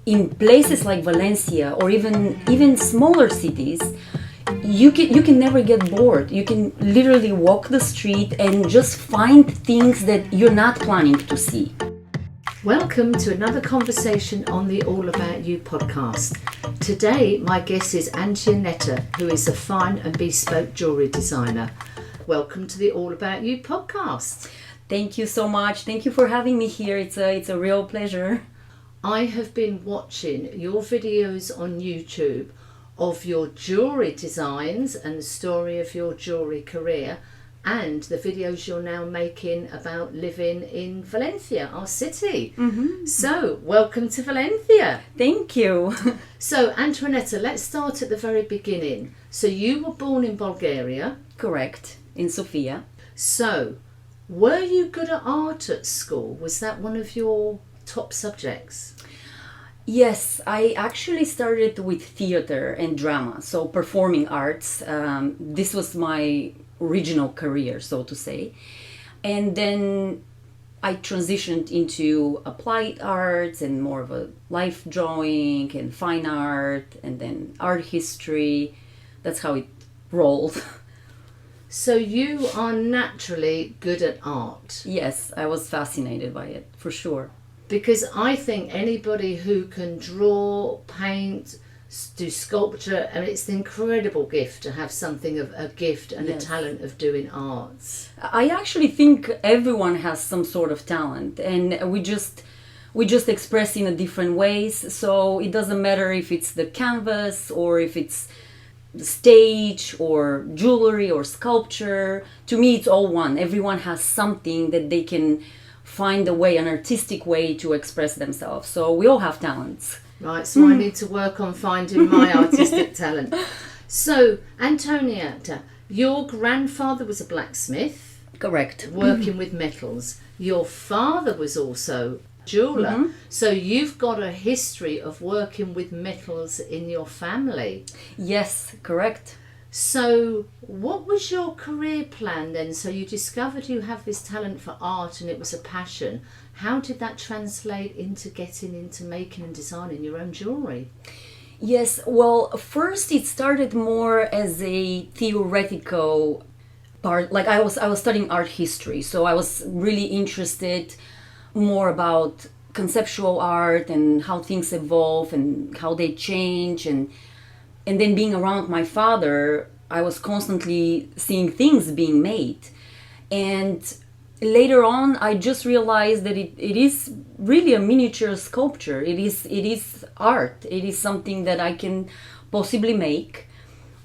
in places like Valencia or even smaller cities, you can never get bored. You can literally walk the street and just find things that you're not planning to see. Welcome to another conversation on the All About You podcast. Today my guest is ANTOANETTA, who is a fine and bespoke jewellery designer. Welcome to the All About You podcast. Thank you so much. Thank you for having me here. It's a real pleasure. I have been watching your videos on YouTube of your jewellery designs and the story of your jewellery career, and the videos you're now making about living in Valencia, our city. Mm-hmm. So, welcome to Valencia. Thank you. So, Antoanetta, let's start at the very beginning. So, you were born in Bulgaria. Correct, in Sofia. So, were you good at art at school? Was that one of your top subjects? Yes, I actually started with theater and drama, so performing arts. This was my original career, so to say. And then I transitioned into applied arts and more of a life drawing and fine art and then art history. That's how it rolled. So you are naturally good at art. Yes, I was fascinated by it, for sure. Because I think anybody who can draw, paint, do sculpture, and it's an incredible gift to have something of a gift and Yes. a talent of doing arts. I actually think everyone has some sort of talent, and we just express in a different ways. So it doesn't matter if it's the canvas or if it's the stage or jewelry or sculpture. To me, it's all one. Everyone has something that they can find a way, an artistic way to express themselves. So we all have talents. Right, so I need to work on finding my artistic talent. So, Antoanetta, your grandfather was a blacksmith. Correct. Working with metals. Your father was also a jeweller. So you've got a history of working with metals in your family. Yes, correct. So what was your career plan then? So you discovered you have this talent for art and it was a passion. How did that translate into getting into making and designing your own jewellery? Yes, well, first it started more as a theoretical part. Like I was studying art history, so I was really interested more about conceptual art and how things evolve and how they change, and then being around my father, I was constantly seeing things being made. And later on, I just realized that it is really a miniature sculpture. It is art. It is something that I can possibly make.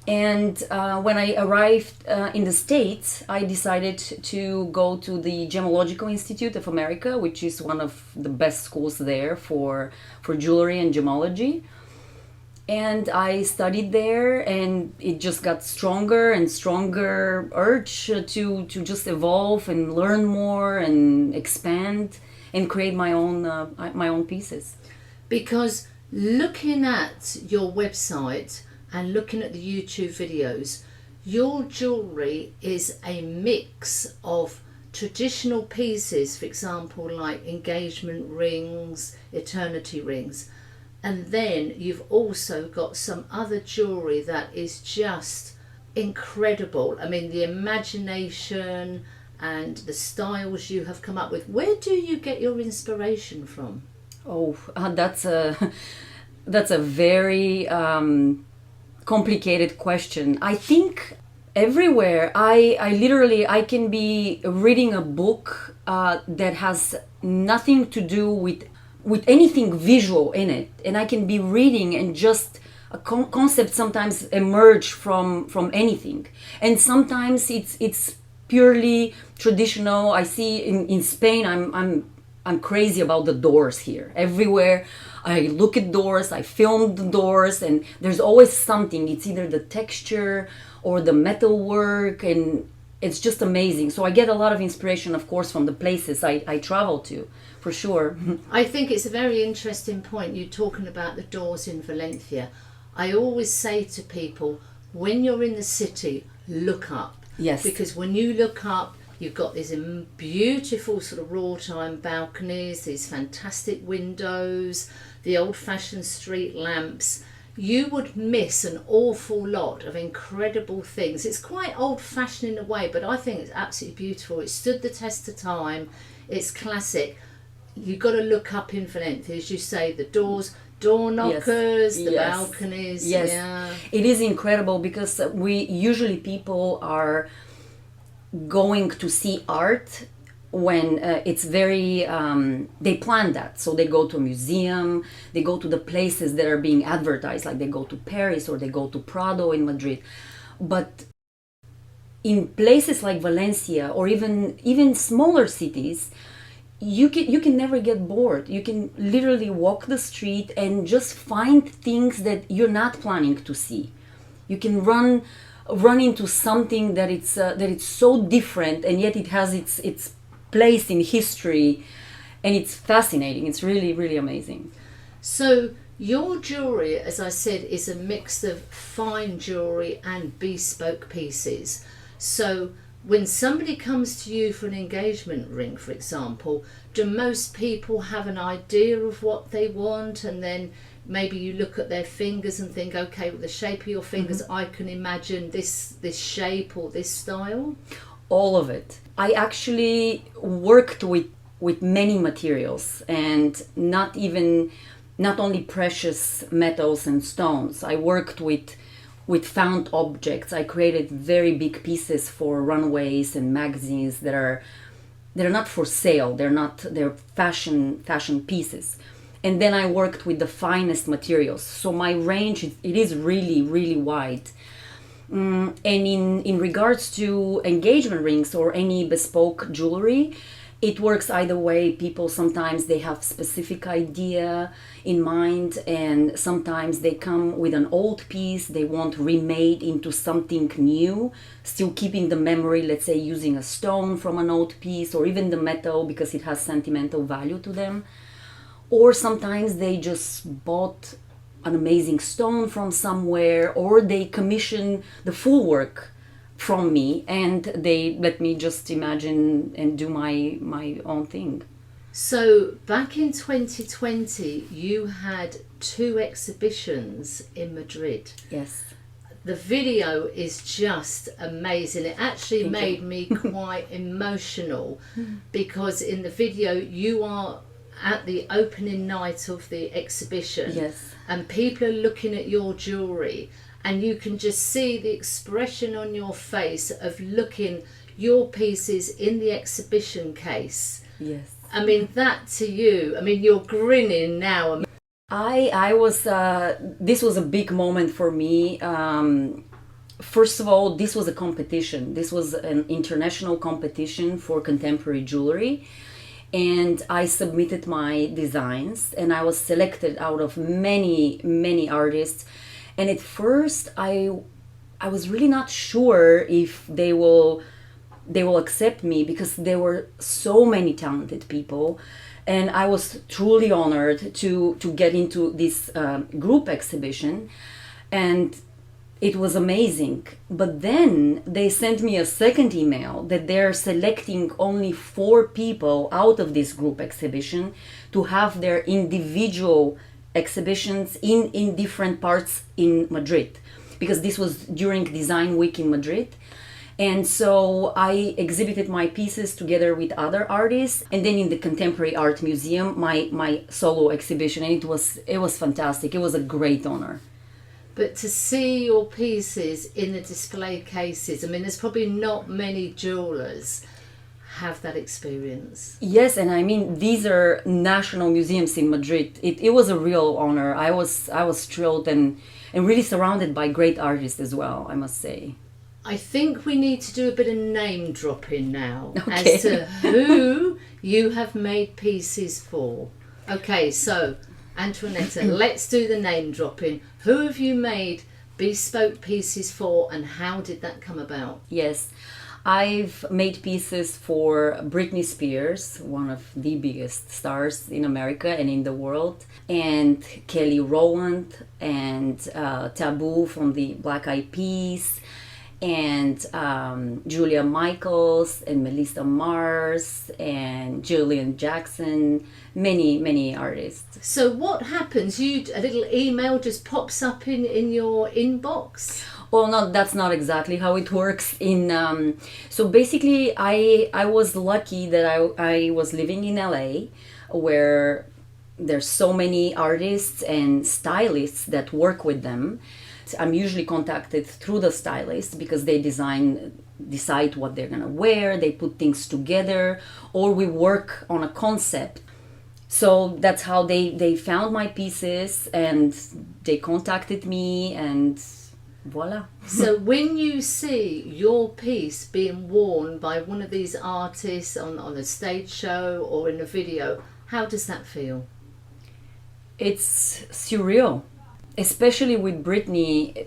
And when I arrived in the States, I decided to go to the Gemological Institute of America, which is one of the best schools there for jewelry and gemology. And I studied there, and it just got stronger and stronger urge to just evolve and learn more and expand and create my own pieces. Because looking at your website and looking at the YouTube videos, your jewellery is a mix of traditional pieces, for example, like engagement rings, eternity rings. And then you've also got some other jewellery that is just incredible. I mean, the imagination and the styles you have come up with. Where do you get your inspiration from? Oh, that's a very complicated question. I think everywhere. I can be reading a book that has nothing to do with anything visual in it, and I can be reading and just a concept sometimes emerge from anything, and sometimes it's purely traditional. I see in Spain, I'm crazy about the doors here. Everywhere I look at doors, I film the doors, and there's always something. It's either the texture or the metal work, and it's just amazing. So I get a lot of inspiration, of course, from the places I travel to, for sure. I think it's a very interesting point, you talking about the doors in Valencia. I always say to people, when you're in the city, look up. Yes. Because when you look up, you've got these beautiful sort of wrought iron balconies, these fantastic windows, the old-fashioned street lamps, you would miss an awful lot of incredible things. It's quite old-fashioned in a way, but I think it's absolutely beautiful. It stood the test of time. It's classic. You've got to look up in Valencia, as you say, the doors, door knockers, the balconies. Yes, yeah. It is incredible because people are going to see art when it's very they plan that, so they go to a museum, they go to the places that are being advertised, like they go to Paris or they go to Prado in Madrid. But in places like Valencia or even smaller cities, you can never get bored. You can literally walk the street and just find things that you're not planning to see. You can run into something that it's so different, and yet it has its place in history, and it's fascinating. It's really, really amazing. So your jewellery, as I said, is a mix of fine jewellery and bespoke pieces. So when somebody comes to you for an engagement ring, for example, do most people have an idea of what they want, and then maybe you look at their fingers and think, okay, with the shape of your fingers, I can imagine this shape or this style? All of it. I actually worked with many materials, and not only precious metals and stones. I worked with found objects. I created very big pieces for runways and magazines that are not for sale. They're fashion pieces. And then I worked with the finest materials. So my range it is really, really wide. And in regards to engagement rings or any bespoke jewelry, it works either way. People sometimes they have specific idea in mind, and sometimes they come with an old piece they want remade into something new, still keeping the memory, let's say using a stone from an old piece or even the metal because it has sentimental value to them. Or sometimes they just bought an amazing stone from somewhere, or they commission the full work from me and they let me just imagine and do my own thing. So back in 2020 you had 2 exhibitions in Madrid. Yes. The video is just amazing. It actually made me quite emotional because in the video you are at the opening night of the exhibition. Yes. And people are looking at your jewellery, and you can just see the expression on your face of looking your pieces in the exhibition case. Yes. I mean, that to you, I mean, you're grinning now. I was this was a big moment for me. First of all, this was a competition. This was an international competition for contemporary jewelry. And I submitted my designs, and I was selected out of many artists. And at first I was really not sure if they will accept me, because there were so many talented people, and I was truly honored to get into this group exhibition, and it was amazing. But then they sent me a second email that they're selecting only 4 people out of this group exhibition to have their individual exhibitions in different parts in Madrid, because this was during Design Week in Madrid. And so I exhibited my pieces together with other artists, and then in the Contemporary Art Museum, my solo exhibition, and it was fantastic. It was a great honor. But to see your pieces in the display cases, I mean, there's probably not many jewelers have that experience. Yes, and I mean, these are national museums in Madrid. It was a real honor. I was thrilled and really surrounded by great artists as well, I must say. I think we need to do a bit of name dropping now Okay. as to who you have made pieces for. Okay, so Antoanetta, let's do the name dropping. Who have you made bespoke pieces for, and how did that come about? Yes, I've made pieces for Britney Spears, one of the biggest stars in America and in the world, and Kelly Rowland, and Taboo from the Black Eyed Peas, and Julia Michaels and Melissa Mars and Jillian Jackson, many artists. So what happens? A little email just pops up in your inbox? Well, no, that's not exactly how it works. So basically, I was lucky that I was living in LA, where there's so many artists and stylists that work with them. I'm usually contacted through the stylist because they decide what they're gonna wear, they put things together, or we work on a concept. So that's how they found my pieces and they contacted me, and voila. So when you see your piece being worn by one of these artists on a stage show or in a video, how does that feel? It's surreal, especially with Britney.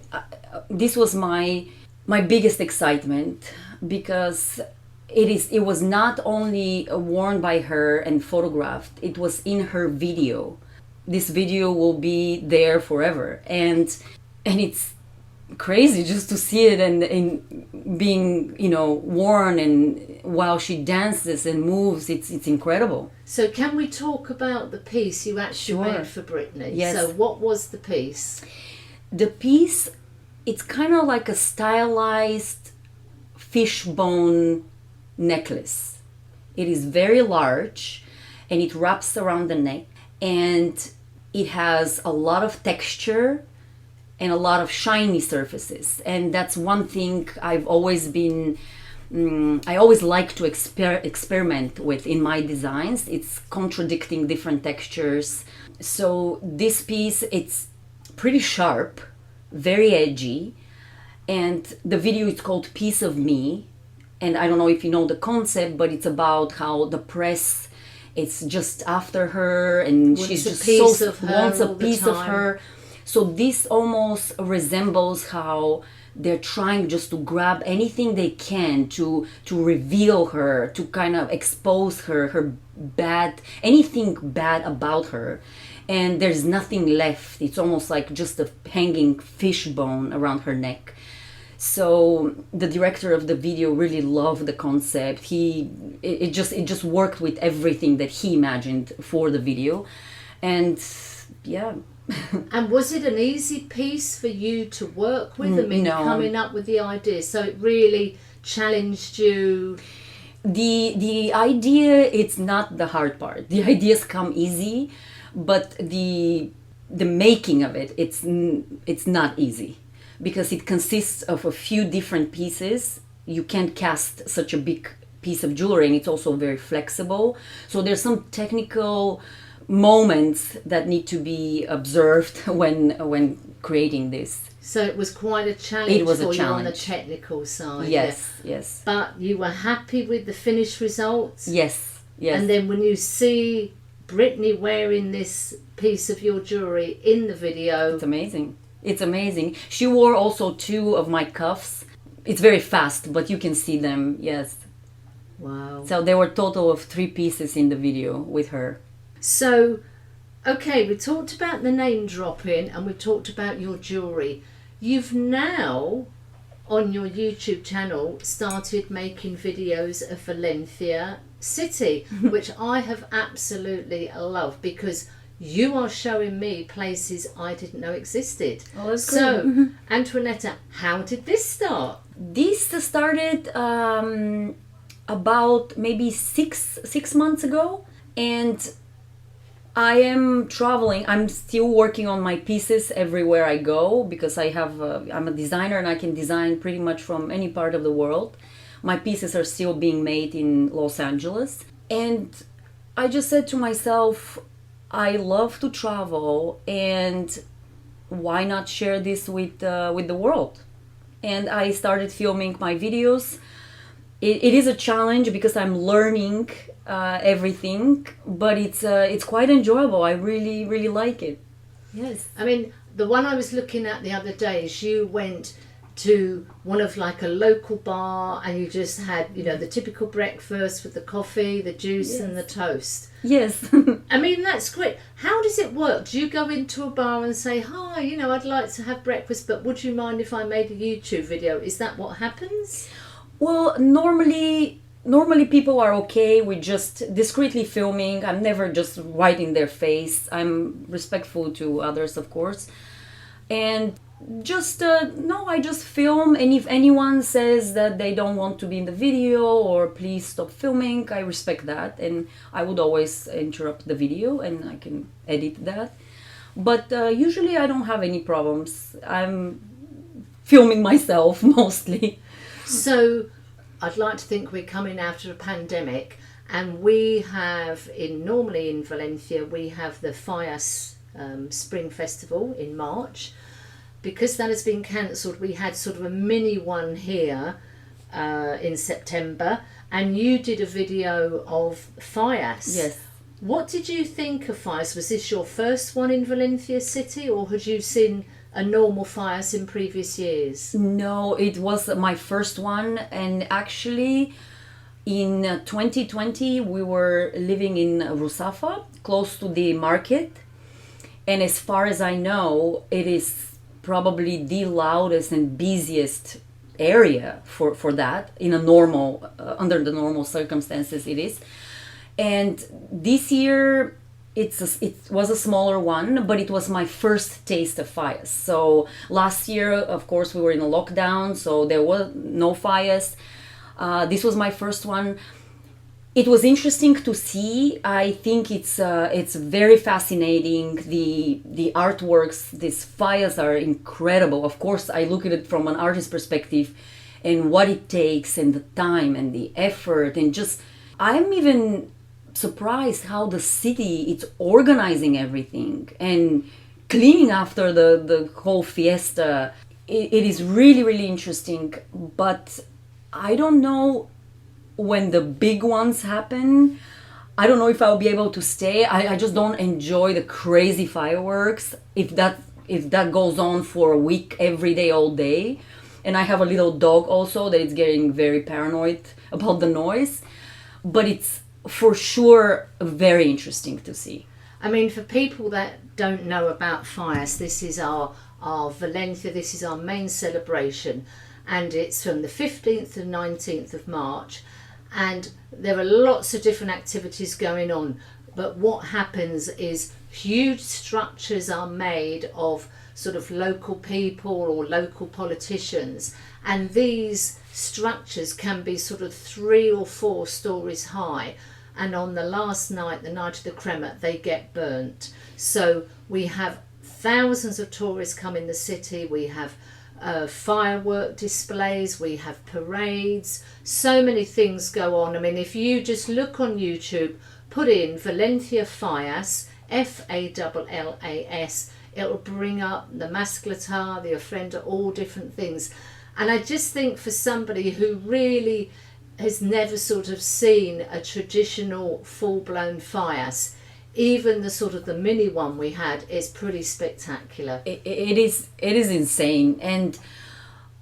This was my biggest excitement because it was not only worn by her and photographed, it was in her video. This video will be there forever, and it's crazy just to see it and being worn, and while she dances and moves, it's incredible. So can we talk about the piece you actually Sure. made for Britney? Yes. So what was the piece? The piece, it's kind of like a stylized fishbone necklace. It is very large and it wraps around the neck, and it has a lot of texture and a lot of shiny surfaces. And that's one thing I've always been I always like to experiment with in my designs. It's contradicting different textures. So this piece, it's pretty sharp, very edgy, and the video is called Piece of Me. And I don't know if you know the concept, but it's about how the press, it's just after her, and Wants she's a just piece so of her wants a all the piece of time. her. So this almost resembles how they're trying just to grab anything they can to reveal her, to kind of expose her bad, anything bad about her. And there's nothing left. It's almost like just a hanging fishbone around her neck. So the director of the video really loved the concept. It just worked with everything that he imagined for the video. And yeah. And was it an easy piece for you to work with? I mean, No. coming up with the idea, so it really challenged you. The idea, it's not the hard part. The ideas come easy, but the making of it, it's not easy, because it consists of a few different pieces. You can't cast such a big piece of jewelry, and it's also very flexible. So there's some technical moments that need to be observed when creating this. So it was quite a challenge It was a for you on the challenge. technical side. Yes, yeah. yes, But you were happy with the finished results? yes, yes. And then when you see Britney wearing this piece of your jewelry in the video, It's amazing. It's amazing. She wore also 2 of my cuffs. It's very fast, but you can see them, yes. wow. So there were a total of 3 pieces in the video with her. So, okay, we talked about the name dropping and we've talked about your jewellery. You've now, on your YouTube channel, started making videos of Valencia City, which I have absolutely loved, because you are showing me places I didn't know existed. Oh, that's So, great. Antoanetta, how did this start? This started about maybe six months ago, and I am traveling. I'm still working on my pieces everywhere I go, because I'm a designer and I can design pretty much from any part of the world. My pieces are still being made in Los Angeles, and I just said to myself, I love to travel, and why not share this with the world? And I started filming my videos. It is a challenge because I'm learning everything, but it's quite enjoyable. I really like it. Yes. I mean, the one I was looking at the other day is you went to one of like a local bar and you just had, you know, the typical breakfast with the coffee, the juice Yes. and the toast. Yes. I mean, that's great. How does it work? Do you go into a bar and say, hi, you know, I'd like to have breakfast, but would you mind if I made a YouTube video? Is that what happens? Well, normally people are okay with just discreetly filming. I'm never just right in their face. I'm respectful to others, of course. And just no, I just film, and if anyone says that they don't want to be in the video or please stop filming, I respect that, and I would always interrupt the video and I can edit that. But usually I don't have any problems. I'm filming myself mostly. So I'd like to think we're coming out of a pandemic, and we have normally in Valencia we have the Fallas Spring Festival in March. Because that has been cancelled, we had sort of a mini one here in September, and you did a video of Fallas. Yes. What did you think of Fallas? Was this your first one in Valencia City, or had you seen a normal Fallas in previous years? No, it was my first one, and actually in 2020 we were living in Rusafa, close to the market, and as far as I know, it is probably the loudest and busiest area for that in a normal under the normal circumstances it is. And this year it was a smaller one, but it was my first taste of Fallas. So last year, of course, we were in a lockdown, so there was no Fallas. This was my first one. It was interesting to see. I think it's very fascinating. The artworks, these Fallas are incredible. Of course, I look at it from an artist perspective and what it takes and the time and the effort, and just I'm even surprised how the city is organizing everything and cleaning after the whole fiesta. It is really, really interesting, but I don't know when the big ones happen. I don't know if I'll be able to stay. I just don't enjoy the crazy fireworks if that goes on for a week, every day, all day. And I have a little dog also that is getting very paranoid about the noise, but it's for sure very interesting to see. I mean, for people that don't know about Fallas, this is our Valencia, this is our main celebration, and it's from the 15th to 19th of March. And there are lots of different activities going on, but what happens is huge structures are made of sort of local people or local politicians, and these structures can be sort of 3 or 4 stories high, and on the last night, the night of the crema, they get burnt. So we have thousands of tourists come in the city, we have firework displays, we have parades, so many things go on. I mean, if you just look on YouTube, put in Valencia Fallas, Fallas, it'll bring up the mascleta, the ofrenda, all different things. And I just think for somebody who really has never sort of seen a traditional full-blown Fallas, even the sort of the mini one we had is pretty spectacular. It is insane. And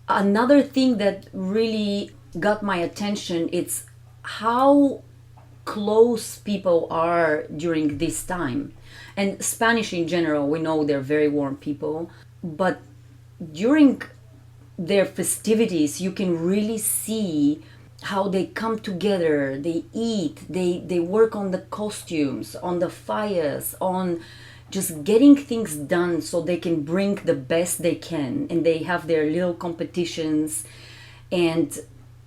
another thing that really got my attention, it's how close people are during this time. And Spanish in general, we know they're very warm people, but during their festivities you can really see how they come together, they eat, they work on the costumes, on the Fallas, on just getting things done so they can bring the best they can, and they have their little competitions. And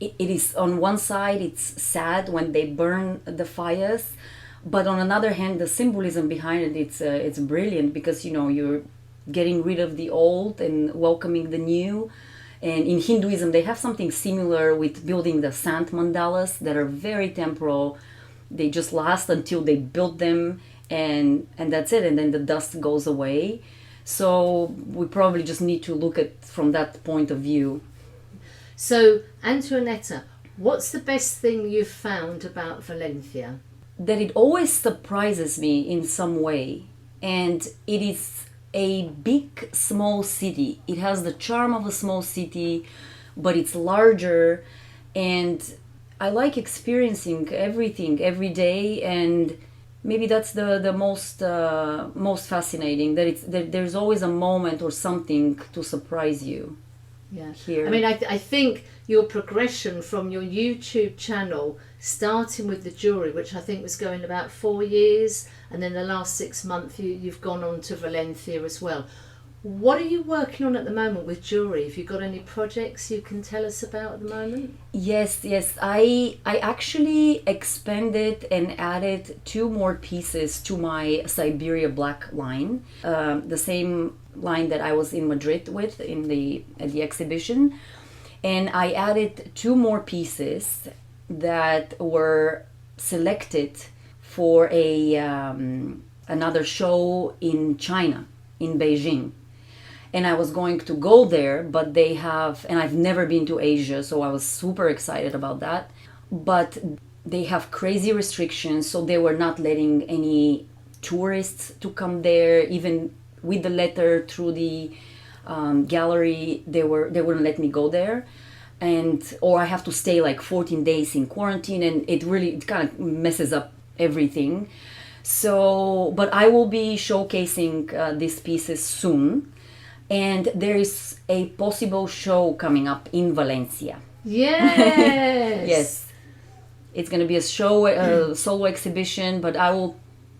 it is, on one side it's sad when they burn the Fallas, but on another hand the symbolism behind it, it's brilliant, because you know you're getting rid of the old and welcoming the new. And in Hinduism, they have something similar with building the sand mandalas that are very temporal. They just last until they build them, and that's it. And then the dust goes away. So we probably just need to look at from that point of view. So, Antoanetta, what's the best thing you've found about Valencia? That it always surprises me in some way. And it is a big small city. It has the charm of a small city, but it's larger, and I like experiencing everything every day. And maybe that's the most fascinating, that there's always a moment or something to surprise you. Yeah. Here. I mean, I think your progression from your YouTube channel, starting with the jewellery, which I think was going about 4 years, and then the last 6 months you've gone on to Valencia as well. What are you working on at the moment with jewellery? Have you got any projects you can tell us about at the moment? Yes. I actually expanded and added 2 more pieces to my Siberia black line, the same line that I was in Madrid with at the exhibition, and I added 2 more pieces that were selected for another show in China, in Beijing. And I was going to go there, but and I've never been to Asia, so I was super excited about that. But they have crazy restrictions, so they were not letting any tourists to come there. Even with the letter through the gallery, they wouldn't let me go there. Or I have to stay like 14 days in quarantine, and it kind of messes up everything. So, but I will be showcasing these pieces soon. And there is a possible show coming up in Valencia. Yes. Yes. It's going to be a show, solo exhibition, but I will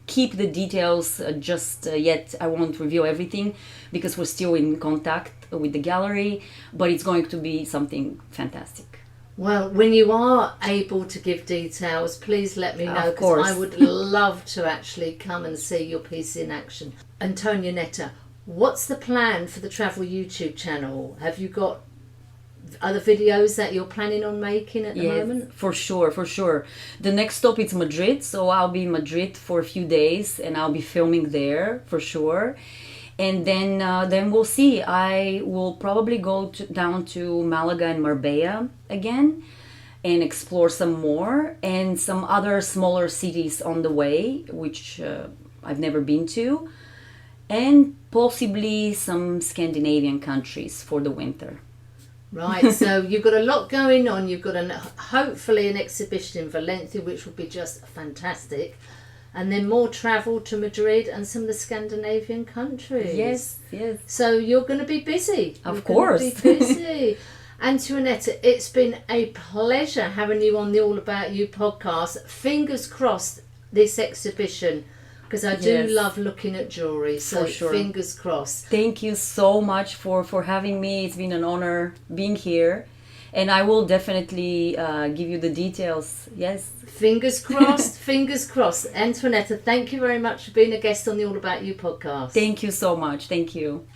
keep the details just yet. I won't reveal everything because we're still in contact with the gallery, but it's going to be something fantastic. Well, when you are able to give details, please let me know, because I would love to actually come and see your piece in action. ANTOANETTA, what's the plan for the travel YouTube channel? Have you got other videos that you're planning on making at the moment? For sure. The next stop is Madrid, so I'll be in Madrid for a few days, and I'll be filming there for sure. And then we'll see. I will probably go down to Malaga and Marbella again and explore some more, and some other smaller cities on the way, which I've never been to. And possibly some Scandinavian countries for the winter. Right, so you've got a lot going on. You've got hopefully an exhibition in Valencia, which will be just fantastic. And then more travel to Madrid and some of the Scandinavian countries. Yes. So you're going to be busy. Of course. You're going to be busy. ANTOANETTA, it's been a pleasure having you on the All About You podcast. Fingers crossed this exhibition, because I do love looking at jewellery, so fingers crossed. Thank you so much for having me. It's been an honor being here, and I will definitely give you the details. Yes. Fingers crossed, fingers crossed. ANTOANETTA, thank you very much for being a guest on the All About You podcast. Thank you so much. Thank you.